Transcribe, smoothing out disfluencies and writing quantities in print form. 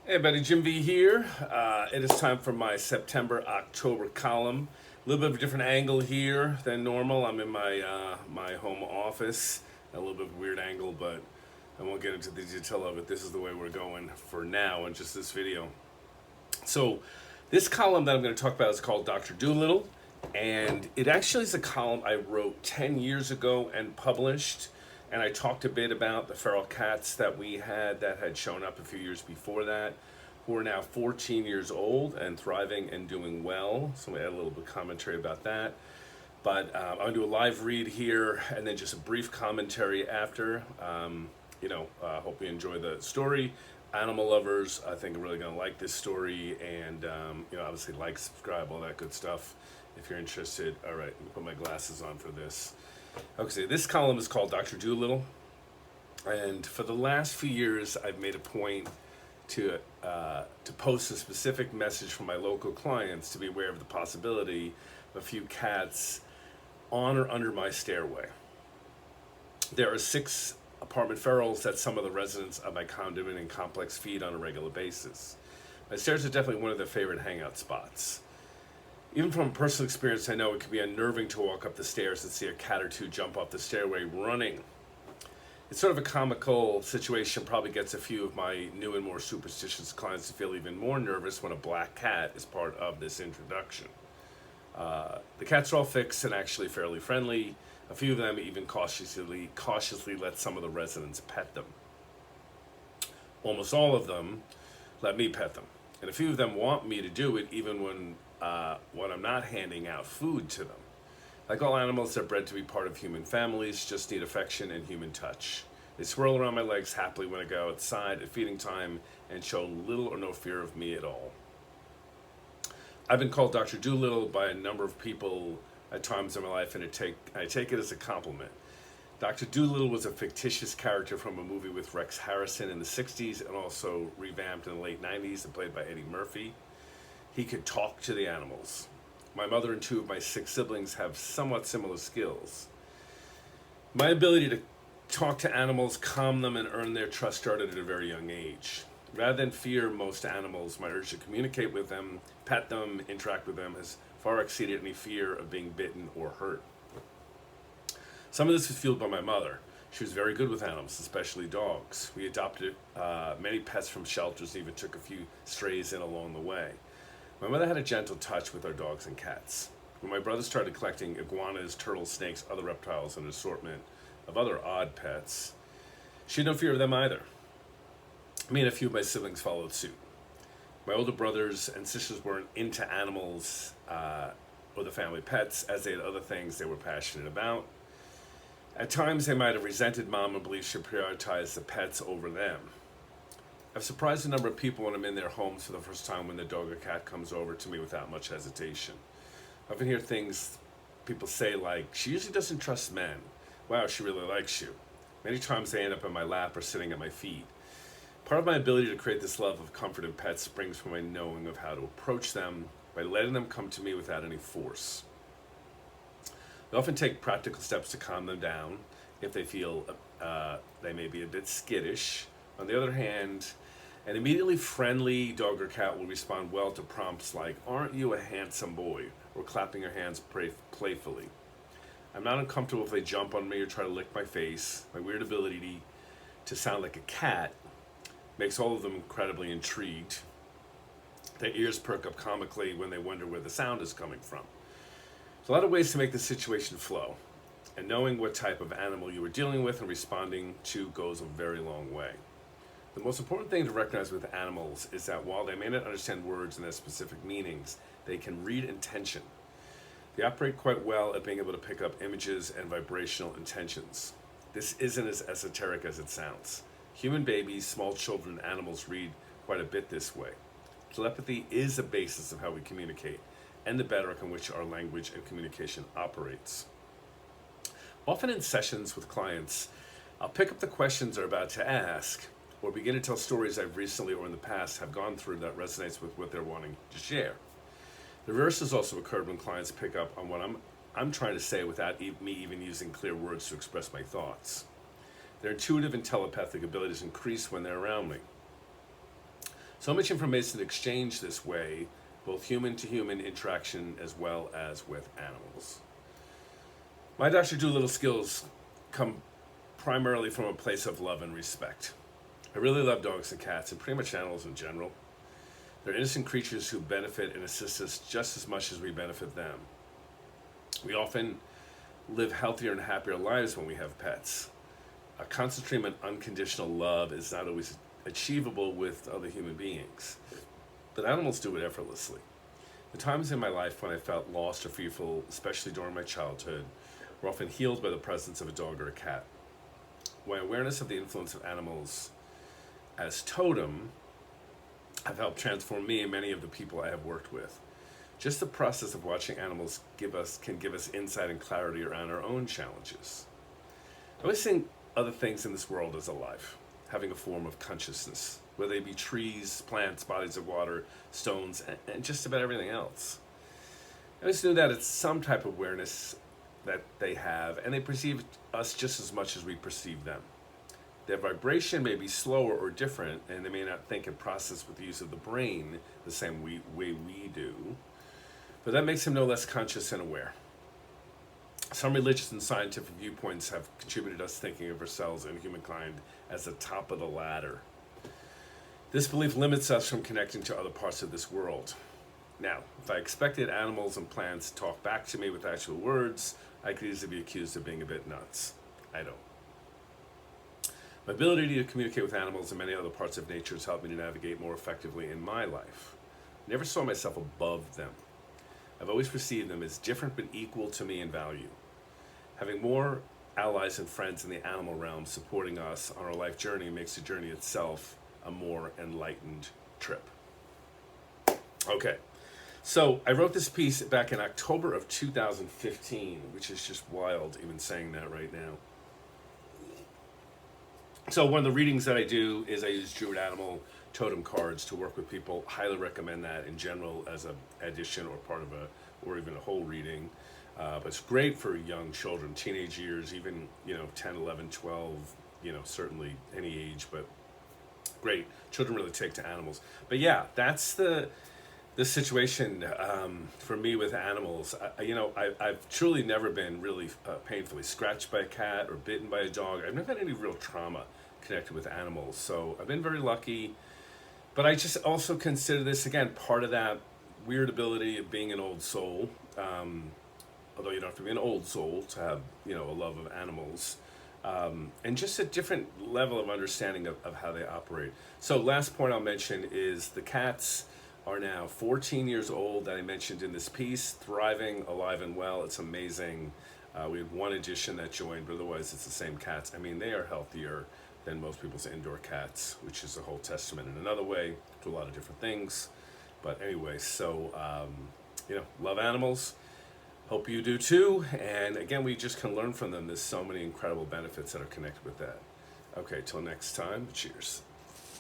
Hey everybody, Jim V here. It is time for my September-October column. A little bit of a different angle here than normal. I'm in my home office. A little bit of a weird angle, but I won't get into the detail of it. This is the way we're going for now in just this video. So this column that I'm going to talk about is called Dr. Doolittle, and it actually is a column I wrote 10 years ago and published. And I talked a bit about the feral cats that we had that had shown up a few years before that, who are now 14 years old and thriving and doing well. So we had a little bit of commentary about that. But I'm going to do a live read here and then just a brief commentary after. Hope you enjoy the story. Animal lovers, I think, are really going to like this story. And, obviously like, subscribe, all that good stuff if you're interested. All right, I'm going to put my glasses on for this. Okay, this column is called Dr. Doolittle, and for the last few years, I've made a point to post a specific message from my local clients to be aware of the possibility of a few cats on or under my stairway. There are 6 apartment ferals that some of the residents of my condominium complex feed on a regular basis. My stairs are definitely one of their favorite hangout spots. Even from personal experience, I know it can be unnerving to walk up the stairs and see a cat or two jump off the stairway running. It's sort of a comical situation, probably gets a few of my new and more superstitious clients to feel even more nervous when a black cat is part of this introduction. The cats are all fixed and actually fairly friendly. A few of them even cautiously let some of the residents pet them. Almost all of them let me pet them. And a few of them want me to do it even when I'm not handing out food to them. Like all animals, they're bred to be part of human families, just need affection and human touch. They swirl around my legs happily when I go outside at feeding time and show little or no fear of me at all. I've been called Dr. Doolittle by a number of people at times in my life, and I take it as a compliment. Dr. Doolittle was a fictitious character from a movie with Rex Harrison in the 60s and also revamped in the late 90s and played by Eddie Murphy. He could talk to the animals. My mother and 2 of my 6 siblings have somewhat similar skills. My ability to talk to animals, calm them, and earn their trust started at a very young age. Rather than fear most animals, my urge to communicate with them, pet them, interact with them has far exceeded any fear of being bitten or hurt. Some of this was fueled by my mother. She was very good with animals, especially dogs. We adopted many pets from shelters and even took a few strays in along the way. My mother had a gentle touch with our dogs and cats. When my brother started collecting iguanas, turtles, snakes, other reptiles, and an assortment of other odd pets, she had no fear of them either. Me and a few of my siblings followed suit. My older brothers and sisters weren't into animals or the family pets, as they had other things they were passionate about. At times, they might have resented Mom and believed she prioritized the pets over them. I've surprised a number of people when I'm in their homes for the first time when the dog or cat comes over to me without much hesitation. I often hear things people say like, she usually doesn't trust men. Wow, she really likes you. Many times they end up in my lap or sitting at my feet. Part of my ability to create this love of comfort in pets springs from my knowing of how to approach them by letting them come to me without any force. I often take practical steps to calm them down if they feel they may be a bit skittish. On the other hand, an immediately friendly dog or cat will respond well to prompts like, "Aren't you a handsome boy?" or clapping their hands playfully. I'm not uncomfortable if they jump on me or try to lick my face. My weird ability to sound like a cat makes all of them incredibly intrigued. Their ears perk up comically when they wonder where the sound is coming from. There's a lot of ways to make the situation flow, and knowing what type of animal you are dealing with and responding to goes a very long way. The most important thing to recognize with animals is that while they may not understand words and their specific meanings, they can read intention. They operate quite well at being able to pick up images and vibrational intentions. This isn't as esoteric as it sounds. Human babies, small children, and animals read quite a bit this way. Telepathy is the basis of how we communicate and the bedrock on which our language and communication operates. Often in sessions with clients, I'll pick up the questions they're about to ask or begin to tell stories I've recently or in the past have gone through that resonates with what they're wanting to share. The reverse has also occurred when clients pick up on what I'm trying to say without me even using clear words to express my thoughts. Their intuitive and telepathic abilities increase when they're around me. So much information exchanged this way, both human to human interaction as well as with animals. My Dr. Doolittle skills come primarily from a place of love and respect. I really love dogs and cats and pretty much animals in general. They're innocent creatures who benefit and assist us just as much as we benefit them. We often live healthier and happier lives when we have pets. A constant stream of unconditional love is not always achievable with other human beings, but animals do it effortlessly. The times in my life when I felt lost or fearful, especially during my childhood, were often healed by the presence of a dog or a cat. My awareness of the influence of animals as totem have helped transform me and many of the people I have worked with. Just the process of watching animals can give us insight and clarity around our own challenges. I always think other things in this world as alive, having a form of consciousness, whether they be trees, plants, bodies of water, stones, and just about everything else. I always knew that it's some type of awareness that they have, and they perceive us just as much as we perceive them. Their vibration may be slower or different, and they may not think and process with the use of the brain the same way we do, but that makes them no less conscious and aware. Some religious and scientific viewpoints have contributed us thinking of ourselves and humankind as the top of the ladder. This belief limits us from connecting to other parts of this world. Now, if I expected animals and plants to talk back to me with actual words, I could easily be accused of being a bit nuts. I don't. My ability to communicate with animals and many other parts of nature has helped me to navigate more effectively in my life. I never saw myself above them. I've always perceived them as different but equal to me in value. Having more allies and friends in the animal realm supporting us on our life journey makes the journey itself a more enlightened trip. Okay, so I wrote this piece back in October of 2015, which is just wild even saying that right now. So one of the readings that I do is I use Druid Animal totem cards to work with people. Highly recommend that in general as an addition or part of or even a whole reading. But it's great for young children, teenage years, even 10, 11, 12, certainly any age, but great. Children really take to animals. But yeah, that's the situation for me with animals. I've truly never been really painfully scratched by a cat or bitten by a dog. I've never had any real trauma connected with animals, so I've been very lucky. But I just also consider this, again, part of that weird ability of being an old soul. Although you don't have to be an old soul to have, a love of animals. And just a different level of understanding of how they operate. So last point I'll mention is the cats are now 14 years old that I mentioned in this piece, thriving, alive and well. It's amazing. We had one addition that joined, but otherwise it's the same cats. I mean, they are healthier than most people's indoor cats, which is a whole testament in another way to a lot of different things. But anyway, so, love animals. Hope you do too. And again, we just can learn from them. There's so many incredible benefits that are connected with that. Okay, till next time, cheers.